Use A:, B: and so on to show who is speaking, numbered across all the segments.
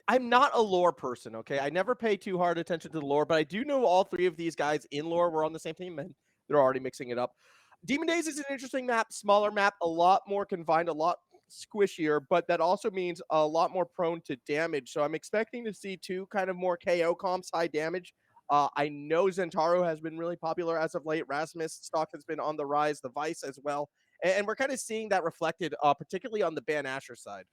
A: I'm not a lore person, okay? I never pay too hard attention to the lore, but I do know all three of these guys in lore were on the same team, and they're already mixing it up. Demon Days is an interesting map, smaller map, a lot more confined, a lot squishier, but that also means a lot more prone to damage. So I'm expecting to see two kind of more KO comps, high damage. I know Zentaro has been really popular as of late. Rasmus stock has been on the rise, the Vice as well. And we're kind of seeing that reflected, particularly on the Ban Asher side.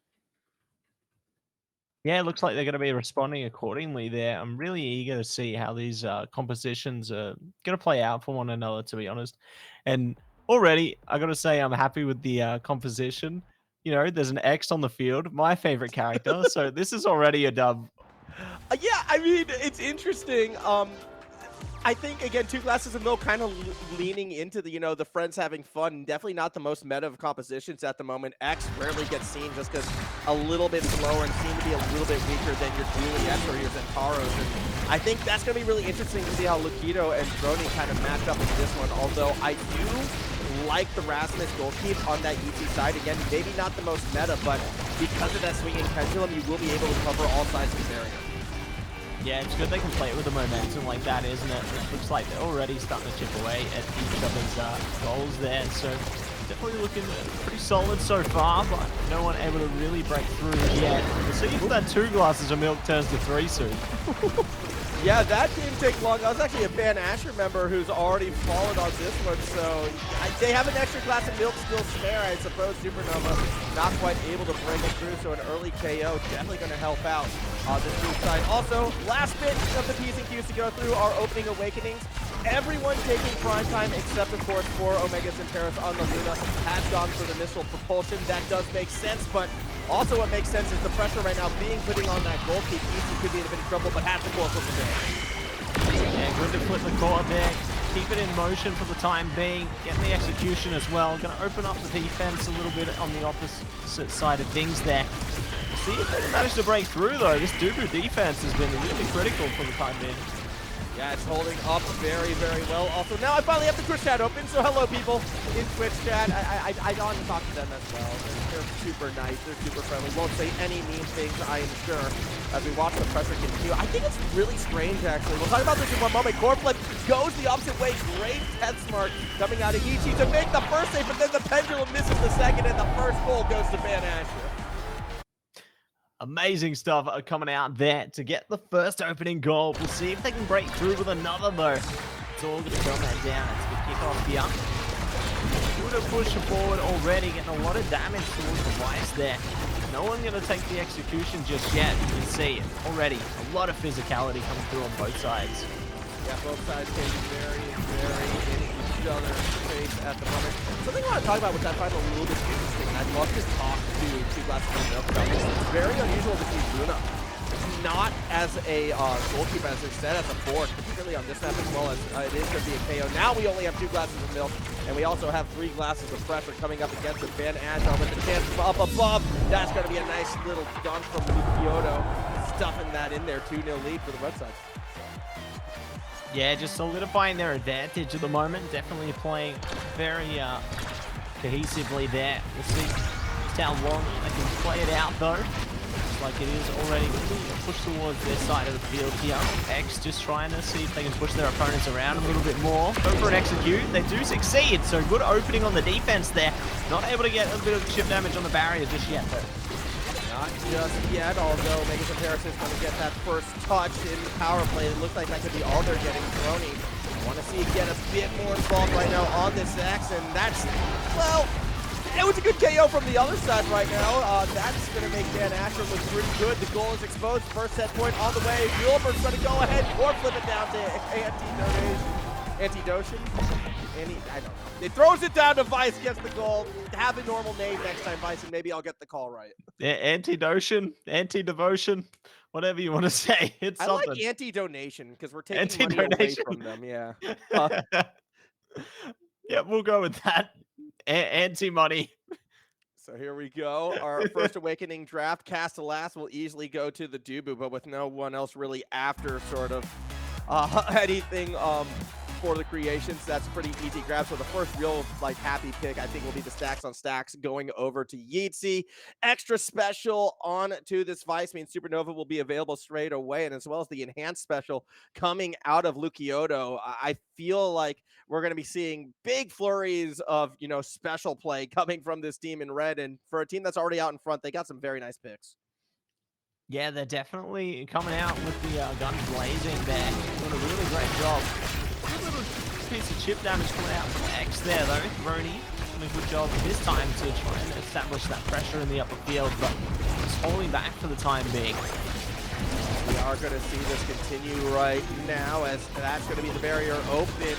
B: Yeah, it looks like they're going to be responding accordingly there. I'm really eager to see how these compositions are going to play out for one another, to be honest. And already, I got to say, I'm happy with the composition. You know, there's an X on the field, my favorite character. So this is already a dub.
A: Yeah, I mean, it's interesting. I think again, 2 glasses of milk kind of leaning into the the friends having fun. Definitely not the most meta of compositions at the moment. X rarely gets seen just because a little bit slower and seem to be a little bit weaker than your Juliets or your Zentaros. And I think that's going to be really interesting to see how Lukido and Drony kind of match up in this one. Although I do like the Rasmus goal keep on that ET side. Again, maybe not the most meta, but because of that swinging pendulum, you will be able to cover all sides of the barrier.
B: Yeah, it's good they can play it with the momentum like that, isn't it? It looks like they're already starting to chip away at each other's goals there. So definitely looking pretty solid so far, but no one able to really break through yet. We'll see if that 2 glasses of milk turns to 3 soon.
A: Yeah, that didn't take long. I was actually a Ban Asher member who's already fallen on this one, so they have an extra glass of milk still spare, I suppose. Supernova not quite able to break it through, so an early KO definitely going to help out this group side. Also, last bit of the P's and Q's to go through are opening awakenings. Everyone taking prime time except, of course, 4 Omega Centauros on the Luna has gone for the missile propulsion. That does make sense, but also what makes sense is the pressure right now being putting on that goal keep. Easy could be in a bit of trouble, but has to pull flip the damage.
B: Yeah, good to flip the core there. Keep it in motion for the time being. Get the execution as well. Going to open up the defense a little bit on the opposite side of things there. See if they manage to break through, though. This Dubu defense has been really critical for the time being.
A: Yeah, it's holding up very, very well. Also, now I finally have the Twitch chat open, so hello, people in Twitch chat. I want to talk to them as well. They're super nice. They're super friendly. Won't say any mean things, I am sure, as we watch the pressure continue. I think it's really strange, actually. We'll talk about this in one moment. Core flip goes the opposite way. Great test smart coming out of Ichi to make the first save, but then the pendulum misses the second, and the first goal goes to Ban Asher.
B: Amazing stuff coming out there to get the first opening goal. We'll see if they can break through with another, though. It's all going to come down. It's the kickoff here. Good push forward already, getting a lot of damage towards the Vice there. No one going to take the execution just yet. You can see already a lot of physicality coming through on both sides.
A: Yeah, both sides getting very, very in each other's face at the moment. Something I want to talk about, which I find a little bit interesting, and I'd love to talk to 2 glasses of milk about this. It's very unusual to see Luna not as a goalkeeper, as instead as a forward, particularly on this map as well as it is going to be a KO. Now we only have 2 glasses of milk, and we also have 3 glasses of pressure coming up against the Ban Asher with the chance from up above. That's going to be a nice little dunk from Kyoto, stuffing that in there. 2-0 lead for the red side.
B: Yeah, just solidifying their advantage at the moment. Definitely playing very cohesively there. We'll see just how long they can play it out, though. Looks like it is already going to be pushed towards their side of the field here. X just trying to see if they can push their opponents around a little bit more. Go for an execute. They do succeed, so good opening on the defense there. Not able to get a bit of chip damage on the barrier just yet, though.
A: Not just yet, although Mega Comparison is going to get that first touch in the power play. It looks like that could be all they're getting. Drony want to see it get a bit more involved right now on this X, and that's, well, it was a good KO from the other side right now. That's going to make Ban Asher look pretty good. The goal is exposed. First set point on the way. Gilbert's going to go ahead or flip it down to Anti-Doshin. I don't know. It throws it down to Vice, gets the goal. Have a normal name next time, Vice, and maybe I'll get the call right.
B: Yeah, anti-Dotion, anti-devotion, whatever you want to say. It's something.
A: I like anti-donation because we're taking money away from them, yeah.
B: Yeah, we'll go with that. Anti-money.
A: So here we go. Our first Awakening draft. Castellas will easily go to the Dubu, but with no one else really after sort of anything for the creations. That's a pretty easy grab. So the first real like happy pick, I think, will be the stacks on stacks going over to Yeezy. Extra special on to this Vice means Supernova will be available straight away, and as well as the enhanced special coming out of Luchioto. I feel like we're going to be seeing big flurries of, you know, special play coming from this team in red, and for a team that's already out in front, they got some very nice picks.
B: Yeah, they're definitely coming out with the guns blazing there. Doing a really great job. A little piece of chip damage coming out from X there, though. Rony doing a good job this time to try and establish that pressure in the upper field, but just holding back for the time being.
A: We are going to see this continue right now, as that's going to be the barrier open.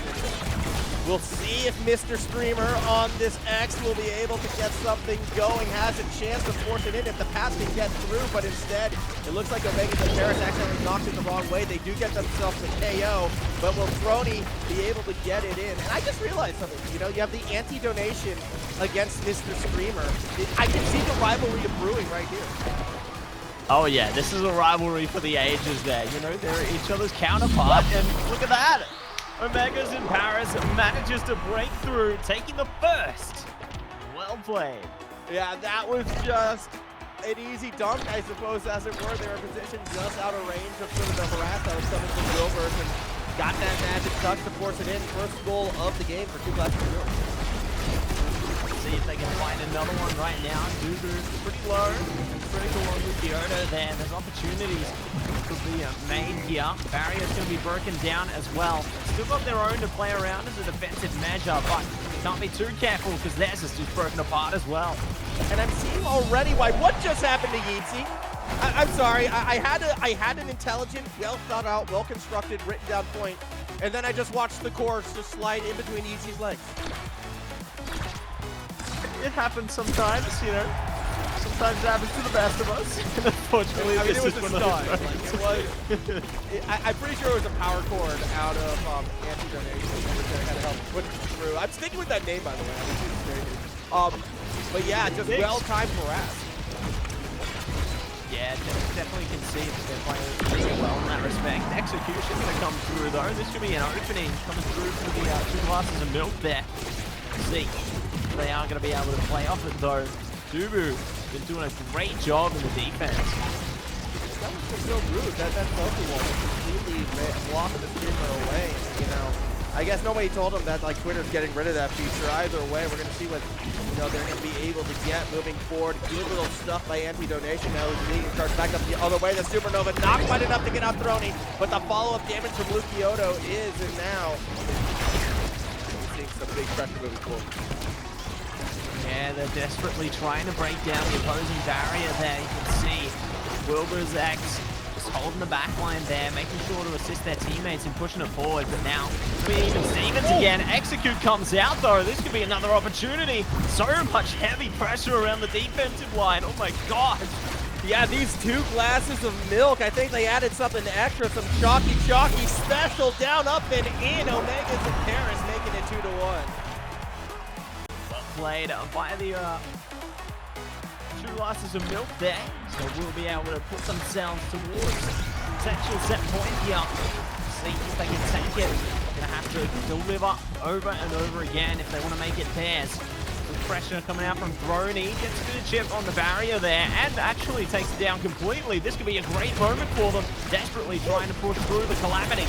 A: We'll see if Mr. Streamer on this X will be able to get something going. Has a chance to force it in if the pass can get through, but instead, it looks like Omega and Paris accidentally knocked it the wrong way. They do get themselves the KO, but will Throny be able to get it in? And I just realized something. You know, you have the anti-donation against Mr. Streamer. I can see the rivalry of brewing right here.
B: Oh yeah, this is a rivalry for the ages there. You know, they're each other's counterpart, and look at that! Omega's in Paris manages to break through, taking the first. Well played.
A: Yeah, that was just an easy dunk, I suppose, as it were. They were positioned just out of range of sort of the harass that was coming from Wilbert, and got that magic touch to force it in. First goal of the game for 2glassesofmilk.
B: See if they can find another one right now. Dubu's pretty low. Critical on Luchioto there. There's opportunities to be made here. Barrier's going to be broken down as well. Still got their own to play around as a defensive measure, but can't be too careful because theirs is just broken apart as well.
A: And I'm seeing already why. What just happened to Yeezy? I'm sorry. I had an intelligent, well thought out, well constructed, written down point, and then I just watched the course just slide in between Yeezy's legs.
B: It happens sometimes, you know. Sometimes it happens to the best of us. And unfortunately,
A: I mean,
B: this
A: it was
B: is
A: a
B: one
A: start.
B: of
A: Like, I'm pretty sure it was a power cord out of anti-donation, which I had to help put through. I'm sticking with that name, by the way. But yeah, just well-timed harass.
B: Yeah, definitely can see that they're playing really well in that respect. Execution going to come through, though. This should be an opening coming through for the 2glassesofmilk there. Let's see. They are going to be able to play off it, though. Dubu been doing a great job in the defense.
A: That was just so rude. That selfie wall completely blocking the streamer away. You know, I guess nobody told him that like Twitter's getting rid of that feature. Either way, we're going to see what, you know, they're going to be able to get moving forward. Good little stuff by anti-donation. Now he's leading, starts back up the other way. The Supernova not quite enough to get out Throny, but the follow-up damage from Luchioto is, and now we're seeing some big pressure moving forward.
B: Yeah, they're desperately trying to break down the opposing barrier there. You can see Wilbur's X just holding the back line there, making sure to assist their teammates in pushing it forward. But now, even Stevens again. Execute comes out, though. This could be another opportunity. So much heavy pressure around the defensive line. Oh, my God.
A: Yeah, these 2 glasses of milk, I think they added something extra, some chalky special down, up, and in. Omega's in Paris, making it 2-1.
B: Played by the 2glassesofmilk there, so we'll be able to put themselves towards potential set point here. See if they can take it. They're gonna have to deliver over and over again if they want to make it theirs. The pressure coming out from Throny, gets a bit of chip on the barrier there, and actually takes it down completely. This could be a great moment for them, desperately trying to push through the Calamity.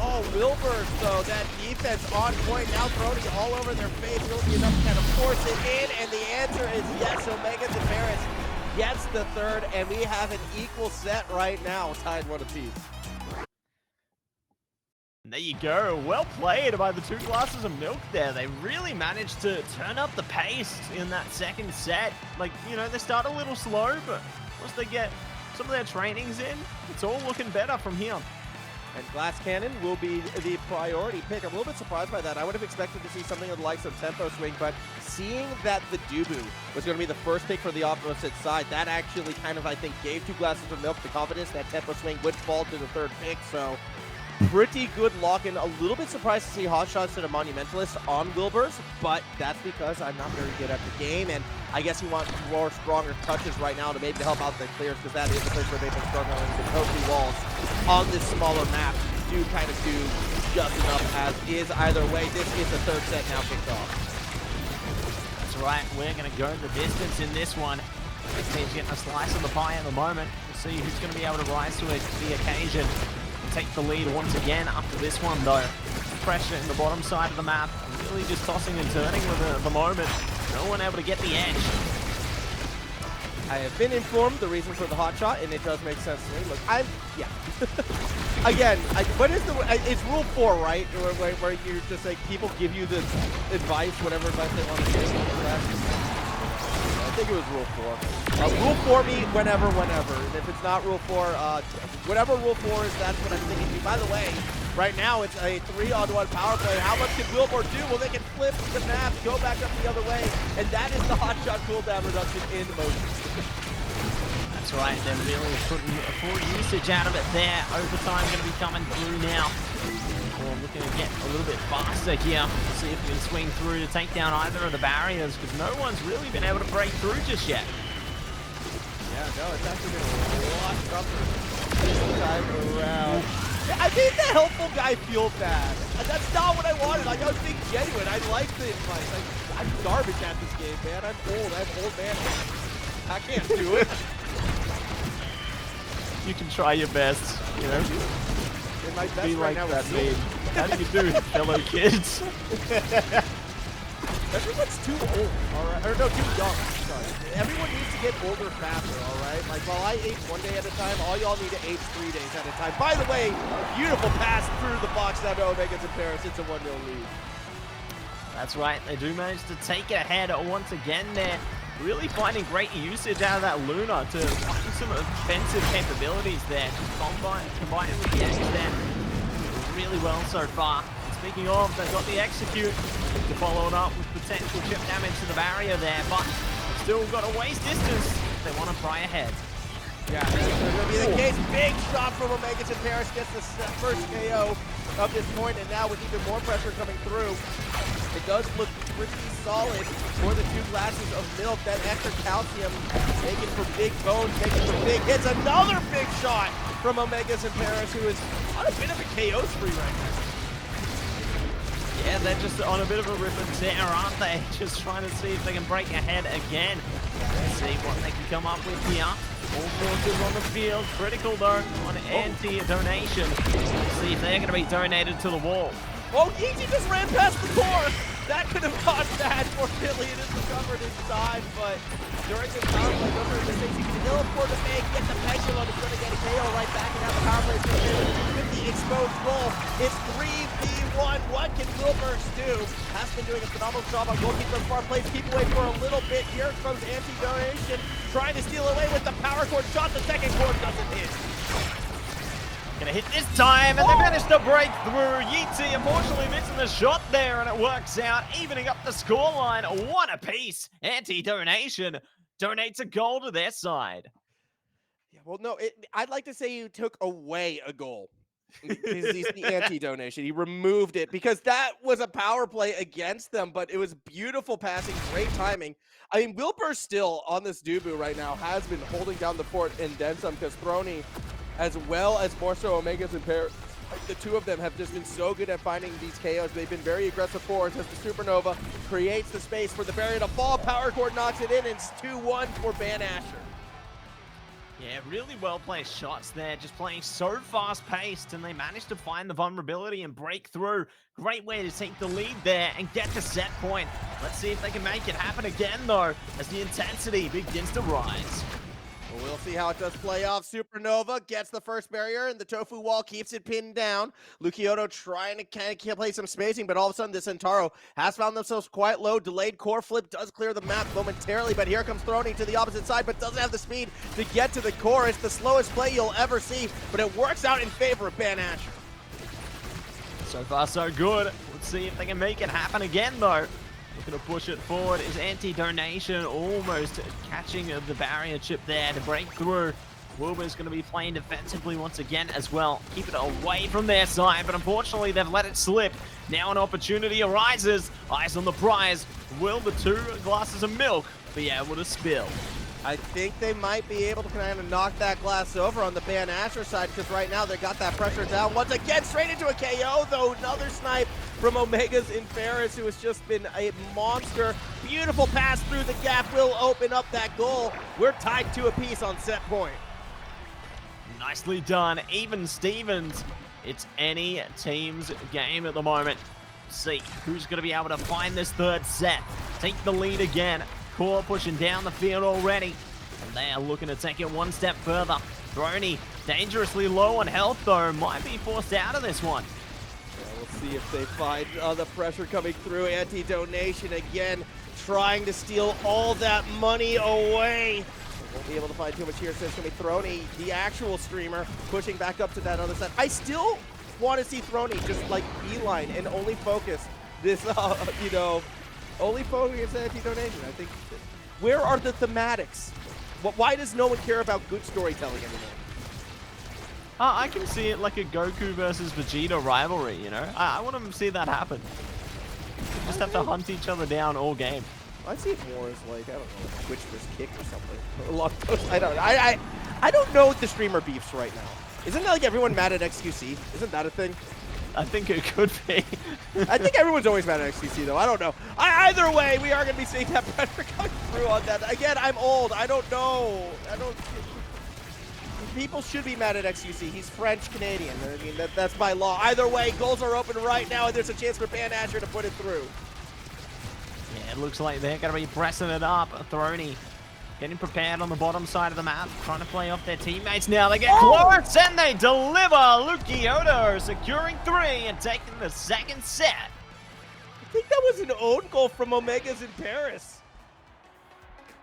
A: Oh, Wilbur, so that defense on point. Now Throny all over their face. Will be enough to kind of force it in, and the answer is yes. Omega to Paris gets the third, and we have an equal set right now, tied 1 apiece.
B: And there you go. Well played by the 2glassesofmilk there. They really managed to turn up the pace in that second set. Like, you know, they start a little slow, but once they get some of their trainings in, it's all looking better from here.
A: And Glass Cannon will be the priority pick. I'm a little bit surprised by that. I would have expected to see something of the likes of Tempo Swing, but seeing that the Dubu was going to be the first pick for the opposite side, that actually kind of, I think, gave 2glassesofmilk the confidence that Tempo Swing would fall to the third pick. So pretty good lock-in. A little bit surprised to see hot shots to the Monumentalist on Wilbur's, but that's because I'm not very good at the game, and I guess he wants more stronger touches right now to maybe help out the clears, because that is the place where they've been struggling. The Kofi walls on this smaller map do kind of do just enough as is either way. This is the third set now kicked off.
B: That's right, we're going to go the distance in this one. This team's getting a slice of the pie at the moment. We'll see who's going to be able to rise to the occasion and take the lead once again after this one, though. Pressure in the bottom side of the map, really just tossing and turning with it at the moment. No one able to get the edge.
A: I have been informed the reason for the hot shot, and it does make sense to me. Look, yeah. Again, what is it's rule 4, right? Where you're just like, people give you the advice, whatever advice they want to give. I think it was rule 4. Rule 4 me whenever. And if it's not rule 4, whatever rule 4 is, that's what I'm thinking. By the way, right now it's a 3-on-1 power play. How much can Wilbur do? Well, they can flip the map, go back up the other way, and that is the hot shot cooldown reduction in motion.
B: That's right, they're really putting a full usage out of it there. Overtime going to be coming through now. We're looking to get a little bit faster here. See if we can swing through to take down either of the barriers, because no one's really been able to break through just yet.
A: Yeah, no, it's actually been a lot tougher this time around. I made the helpful guy feel bad. That's not what I wanted. Like, I was being genuine. I like the advice. I'm garbage at this game, man. I'm old. I have old man hands. I can't do it.
B: You can try your best, you know?
A: In my best
B: Be
A: right
B: like
A: now
B: that,
A: is
B: man. How do you do, fellow kids?
A: Everyone's too old, alright? Or no, too young, sorry. Everyone needs to get older faster, alright? Like, while I age 1 day at a time, all y'all need to age 3 days at a time. By the way, beautiful pass through the box now to Omegas in Paris. It's a 1-0 lead.
B: That's right, they do manage to take it ahead once again there. Really finding great usage out of that Luna to find some offensive capabilities there. Just combining with the X there really well so far. And speaking of, they've got the execute to follow it up with potential chip damage to the barrier there, but still got a waste distance. They want to pry ahead.
A: Yeah, that's going to be the case. Big shot from Omegas in Paris, gets the first KO of this point, and now with even more pressure coming through, it does look pretty solid for the 2 glasses of milk. That extra calcium making for big bones, making for big hits. Another big shot from Omegas in Paris, who is on a bit of a KO spree right now.
B: Yeah, they're just on a bit of a rip and tear, aren't they? Just trying to see if they can break ahead again. Let's see what they can come up with here. All forces on the field. Critical though on anti-donation. Let's see if they're going to be donated to the wall.
A: Oh, Yeezy just ran past the core. That could have gone bad. Fortunately, it is recovered in time, but during this power play, those are the mistakes you can ill afford to make. Get the pendulum. It's going to get a KO right back, and now the power play is going to finish with the exposed goal. It's 3v1. What can Wilburst do? Has been doing a phenomenal job on goalkeeper and far plays. Keep away for a little bit. Here comes anti-donation, trying to steal away with the power cord shot. The second cord doesn't hit.
B: Gonna hit this time, and they managed to break through. Yeezy unfortunately missing the shot there, and it works out, evening up the scoreline. 1 apiece. Anti-donation donates a goal to their side.
A: Yeah, well, no, I'd like to say you took away a goal. Because he's the anti-donation. He removed it because that was a power play against them, but it was beautiful passing, great timing. I mean, Wilbur still on this Dubu right now has been holding down the fort and then some, because Throny, as well as more so Omegas and Paris, the two of them have just been so good at finding these KOs. They've been very aggressive forwards as the Supernova creates the space for the barrier to fall. Power Cord knocks it in, and it's 2-1 for Ban Asher.
B: Yeah, really well-placed shots there, just playing so fast-paced, and they managed to find the vulnerability and break through. Great way to take the lead there and get the set point. Let's see if they can make it happen again, though, as the intensity begins to rise.
A: Well, we'll see how it does play off. Supernova gets the first barrier, and the Tofu wall keeps it pinned down. Luciotto trying to kind of play some spacing, but all of a sudden, the Centauro has found themselves quite low. Delayed core flip does clear the map momentarily, but here comes Throny to the opposite side, but doesn't have the speed to get to the core. It's the slowest play you'll ever see, but it works out in favor of Ban Asher.
B: So far, so good. Let's see if they can make it happen again, though. Looking to push it forward is anti-donation, almost catching the barrier chip there to break through. Wilbur's going to be playing defensively once again as well. Keep it away from their side, but unfortunately they've let it slip. Now an opportunity arises. Eyes on the prize. Will the 2 glasses of milk be able to spill?
A: I think they might be able to kind of knock that glass over on the Ban Asher side, because right now they got that pressure down. Once again, straight into a KO, though. Another snipe from Omega's in Ferris, who has just been a monster. Beautiful pass through the gap will open up that goal. We're tied to a piece on set point.
B: Nicely done. Even Stevens. It's any team's game at the moment. See who's going to be able to find this third set. Take the lead again. Core pushing down the field already. And they are looking to take it one step further. Droney dangerously low on health, though. Might be forced out of this one.
A: Yeah, we'll see if they find the pressure coming through. Anti-donation again, trying to steal all that money away. Won't be able to find too much here, so it's going to be Throny, the actual streamer, pushing back up to that other side. I still want to see Throny just like beeline and only focus this, only focus anti-donation. I think, where are the thematics? Why does no one care about good storytelling anymore?
B: I can see it like a Goku versus Vegeta rivalry, you know? I want to see that happen. You just have to hunt each other down all game.
A: I see it more as like, I don't know, Twitch versus Kick or something. Along those, I don't know. I don't know the streamer beefs right now. Isn't that like everyone mad at XQC? Isn't that a thing?
B: I think it could be.
A: I think everyone's always mad at XQC though. I don't know. Either way, we are going to be seeing that pressure coming through on that. Again, I'm old. I don't know. People should be mad at XQC. He's French-Canadian. I mean, that's by law. Either way, goals are open right now, and there's a chance for Ban Asher to put it through.
B: Yeah, it looks like they're going to be pressing it up. Throny getting prepared on the bottom side of the map, trying to play off their teammates now. They get close, and they deliver. Lukioto securing 3 and taking the second set.
A: I think that was an own goal from Omega's in Paris.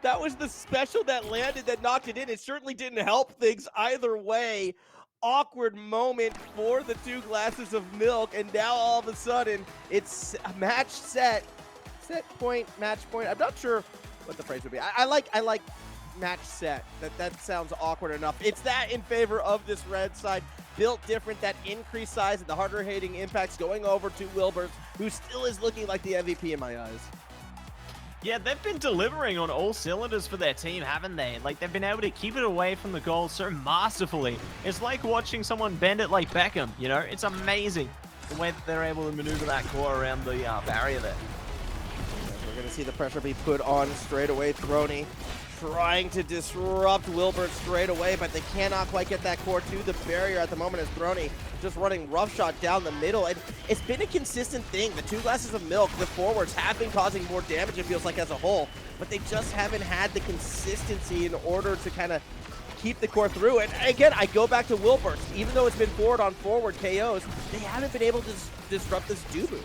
A: That was the special that landed that knocked it in. It certainly didn't help things either way. Awkward moment for the 2 glasses of milk, and now all of a sudden it's a match set point, match point. I'm not sure what the phrase would be. I like match set. That sounds awkward enough. It's that in favor of this red side. Built different, that increased size and the harder hitting impacts going over to Wilbert, who still is looking like the MVP in my eyes.
B: Yeah, they've been delivering on all cylinders for their team, haven't they? Like, they've been able to keep it away from the goal so masterfully. It's like watching someone bend it like Beckham, you know? It's amazing the way that they're able to maneuver that core around the barrier there.
A: We're going to see the pressure be put on straight away. Throny trying to disrupt Wilbert straight away, but they cannot quite get that core to the barrier at the moment as Throny just running roughshod down the middle. And it's been a consistent thing. The 2 glasses of milk, the forwards have been causing more damage, it feels like, as a whole, but they just haven't had the consistency in order to kind of keep the core through. And again, I go back to Wilbert. Even though it's been forward on forward KOs, they haven't been able to disrupt this Dubu.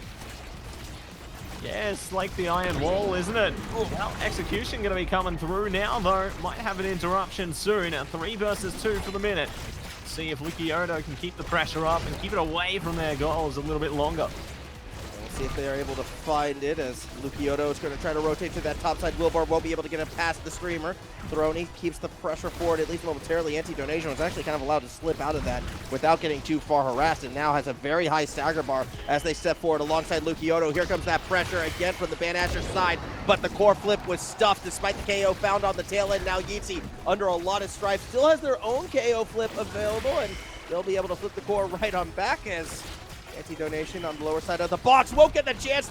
B: Yeah, it's like the iron wall, isn't it? Well, execution going to be coming through now, though. Might have an interruption soon. 3 versus 2 for the minute. See if Lukioto can keep the pressure up and keep it away from their goals a little bit longer.
A: We'll see if they are able to find it, as Lukioto is going to try to rotate to that top side. Wilbur won't be able to get it past the streamer. Throny keeps the pressure forward, at least momentarily. Anti-donation was actually kind of allowed to slip out of that without getting too far harassed, and now has a very high stagger bar as they step forward alongside Lukioto. Here comes that pressure again from the Ban Asher side, but the core flip was stuffed despite the KO found on the tail end. Now Yeezy, under a lot of strife, still has their own KO flip available, and they'll be able to flip the core right on back as Anti-donation on the lower side of the box won't get the chance.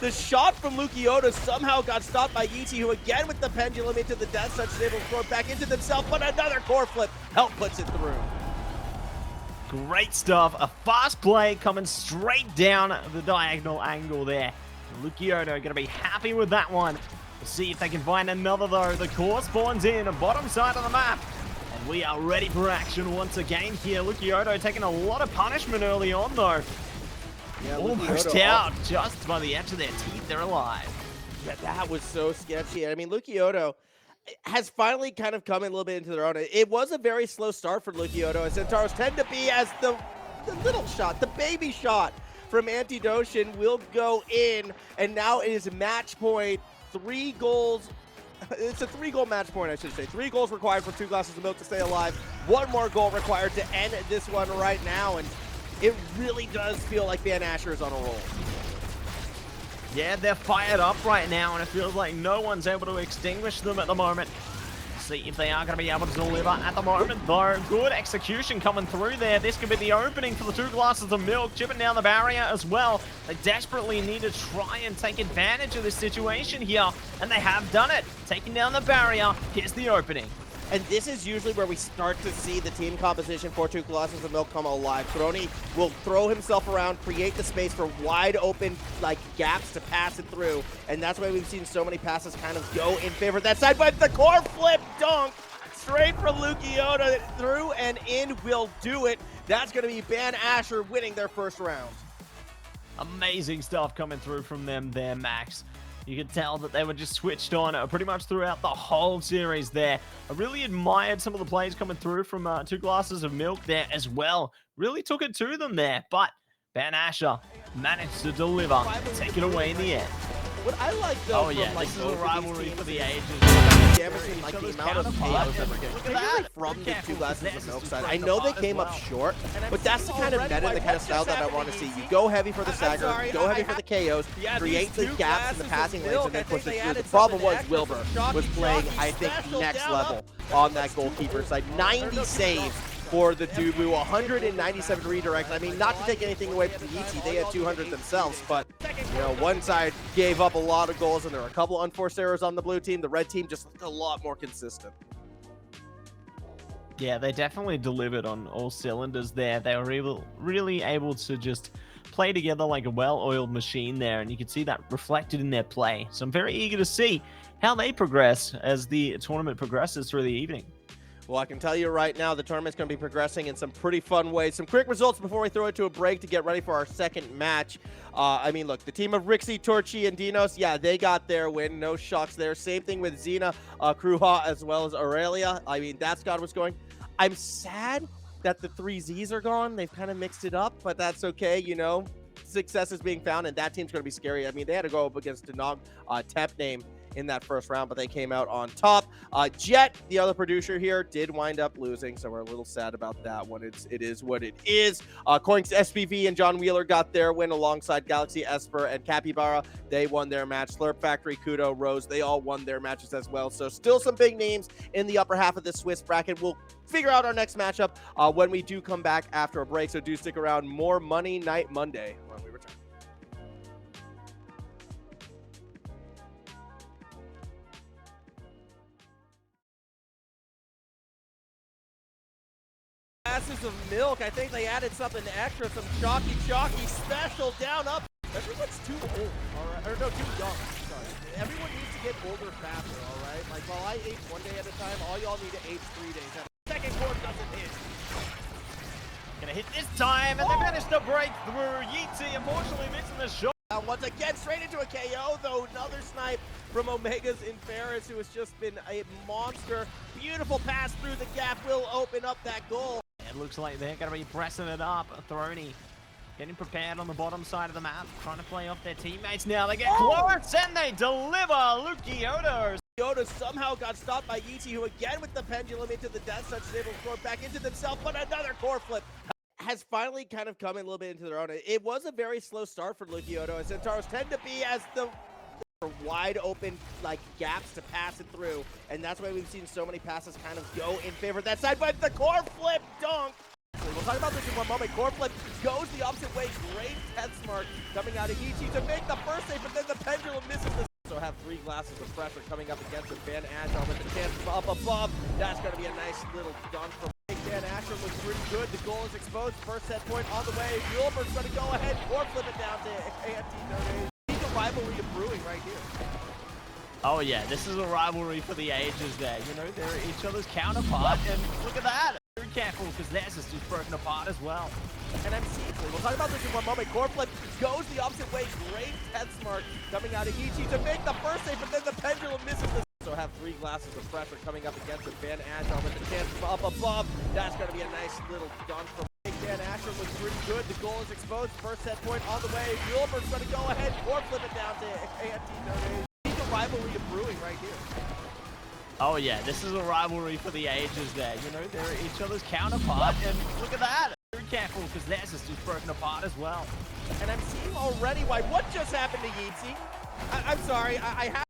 A: The shot from Lukioto somehow got stopped by Yeezy, who again with the pendulum into the death touch is able to throw it back into themselves, but another core flip help puts it through.
B: Great stuff. A fast play coming straight down the diagonal angle there. Lukioto going to be happy with that one. We'll see if they can find another though. The core spawns in the bottom side of the map. And we are ready for action once again here. Lukioto taking a lot of punishment early on though.
A: Yeah,
B: almost out just by the edge of their teeth. They're alive.
A: Yeah, that was so sketchy. I mean, Lukioto has finally kind of come in a little bit into their own. It was a very slow start for Lukioto, and Centauros tend to be as the little shot, the baby shot from Anti-Donation will go in, and now it is match point. 3 goals. It's a 3-goal match point, I should say. 3 goals required for 2 glasses of milk to stay alive. 1 more goal required to end this one right now, and it really does feel like Ban Asher is on a roll.
B: Yeah, they're fired up right now, and it feels like no one's able to extinguish them at the moment. see if they are going to be able to deliver at the moment, though. Good execution coming through there. This could be the opening for the 2 glasses of milk, chipping down the barrier as well. They desperately need to try and take advantage of this situation here, and they have done it. Taking down the barrier, here's the opening.
A: And this is usually where we start to see the team composition for 2 glasses of milk come alive. Throny will throw himself around, create the space for wide open gaps to pass it through, and that's why we've seen so many passes kind of go in favor of that side. But the core flip dunk straight from Lukiota through and in will do it. That's going to be Ban Asher winning their first round.
B: Amazing stuff coming through from them there, Max. You could tell that they were just switched on pretty much throughout the whole series there. I really admired some of the plays coming through from 2 glasses of milk there as well. Really took it to them there, but Ban Asher managed to deliver and take it away in the end.
A: What I like though,
B: oh yeah, this is a rivalry for the ages.
A: Damaging the amount of chaos that we're getting from the 2 glasses of milk side. I know they came up short, but that's the kind of meta, the kind of style that I want to see. You go heavy for the stagger, you go heavy for the KOs, create the gaps in the passing lanes, and then push it through. The problem was Wilbur was playing, I think, next level on that goalkeeper side. 90 saves for the Dubu, 197 redirects. I mean, not to take anything away from the ET, they had 200 themselves, but you know, one side gave up a lot of goals, and there were a couple unforced errors on the blue team. The red team just looked a lot more consistent.
B: Yeah, they definitely delivered on all cylinders there. They were really able to just play together like a well-oiled machine there, and you can see that reflected in their play. So I'm very eager to see how they progress as the tournament progresses through the evening.
A: Well, I can tell you right now, the tournament's going to be progressing in some pretty fun ways. Some quick results before we throw it to a break to get ready for our second match. I mean, look, the team of Rixie, Torchi, and Dinos, yeah, they got their win. No shocks there. Same thing with Xena, Kruha, as well as Aurelia. I mean, that's got what's going. I'm sad that the 3 Zs are gone. They've kind of mixed it up, but that's okay, you know. Success is being found, and that team's going to be scary. I mean, they had to go up against Denog, Temp name, in that first round, but they came out on top. Jet, the other producer here, did wind up losing, so we're a little sad about that one. It is what it is. Coinks SPV and John Wheeler got their win alongside Galaxy Esper and Capybara. They won their match. Slurp Factory, Kudo, Rose, they all won their matches as well. So still some big names in the upper half of the Swiss bracket. We'll figure out our next matchup when we do come back after a break, so do stick around. More Money Night Monday when we return. Glasses of milk. I think they added something extra, some chalky special down up. Everyone's too old, all right? Or no, too young. Sorry. Everyone needs to get older faster, all right? Like, while I age 1 day at a time, all y'all need to age 3 days at a time. Second court doesn't hit.
B: Gonna hit this time, and they managed to break through. Yeezy, unfortunately, missing the shot.
A: Once again, straight into a KO, though. Another snipe from Omega's Inferis, who has just been a monster. Beautiful pass through the gap will open up that goal.
B: It looks like they're going to be pressing it up. Throny getting prepared on the bottom side of the map, trying to play off their teammates now. They get close, and they deliver. Lukiota.
A: Lukiota somehow got stopped by Yeezy, who again with the pendulum into the death touch is able to throw it back into themselves, but another core flip has finally kind of come in a little bit into their own. It was a very slow start for Lukiota, as Centauros tend to be as the wide open gaps to pass it through, and that's why we've seen so many passes kind of go in favor of that side. But the core flip dunk, we'll talk about this in one moment. Core flip goes the opposite way. Great test mark coming out of Ichi to make the first save, but then the pendulum misses the so have 3 glasses of pressure coming up against the Ban Asher with the chance up above. That's going to be a nice little dunk from Ban Asher. Looks pretty good. The goal is exposed. First set point on the way. Wilbur's going to go ahead. Core flip it down to AFT. Rivalry of brewing right here.
B: Oh yeah, this is a rivalry for the ages there. You know, they're each other's counterpart, and look at that. Very careful, because theirs is just broken apart as well.
A: And MC, we'll talk about this in one moment. Core flip goes the opposite way. Great test mark coming out of Ichi to make the first save, but then the pendulum misses the so have 3 glasses of pressure coming up against the Ban Asher with the chance up above. That's going to be a nice little dunk from Ban Asher. Looks pretty good. The goal is exposed. First set point on the way. Wilbur's going to go ahead. Core flip it down to AFT. It's a rivalry of brewing right here.
B: Oh yeah, this is a rivalry for the ages there. You know, they're each other's counterpart, and look at that. Very careful, because theirs is just broken apart as well.
A: And I'm seeing already why. What just happened to Yeezy? I'm sorry. I have.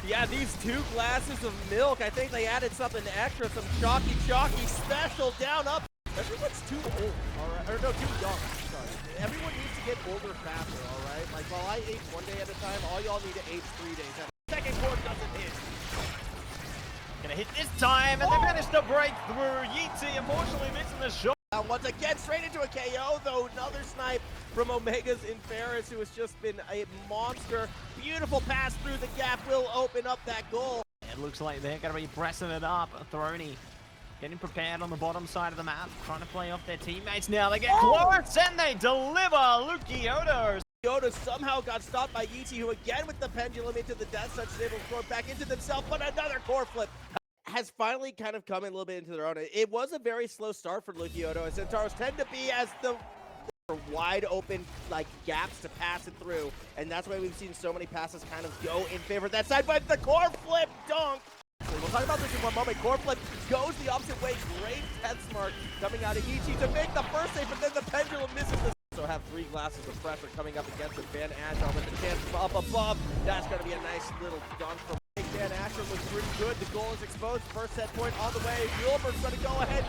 A: Yeah, these 2 glasses of milk, I think they added something extra, some chalky special down up. Everyone's too old, all right? Or no, too young, sorry. Everyone needs to get older faster, all right? Like, while I age 1 day at a time, all y'all need to age 3 days at a time. Second core doesn't hit.
B: Gonna hit this time, and they managed to break through. Yeezy, unfortunately, missing the shot.
A: Once again, straight into a KO, though. Another snipe from Omega's Inferis, who has just been a monster. Beautiful pass through the gap will open up that goal.
B: It looks like they're going to be pressing it up. Throny getting prepared on the bottom side of the map, trying to play off their teammates now. They get close, and they deliver. Lukioto.
A: Yoda somehow got stopped by Yeezy, who again with the pendulum into the death touch is able to throw it back into themselves, but another core flip has finally kind of come in a little bit into their own. It was a very slow start for Lukioto, and Centauros tend to be as the wide open like gaps to pass it through, and that's why we've seen so many passes kind of go in favor of that side, but the core flip dunk. We'll talk about this in one moment. Core flip goes the opposite way. Great death smart coming out of Ichi to make the first save, but then the pendulum misses the so have 3 glasses of pressure coming up against it. Van Asher with the chance up above. That's going to be a nice little dunk from Van Asher. Was pretty good. The goal is exposed. First set point on the way. Gilbert's going to go ahead.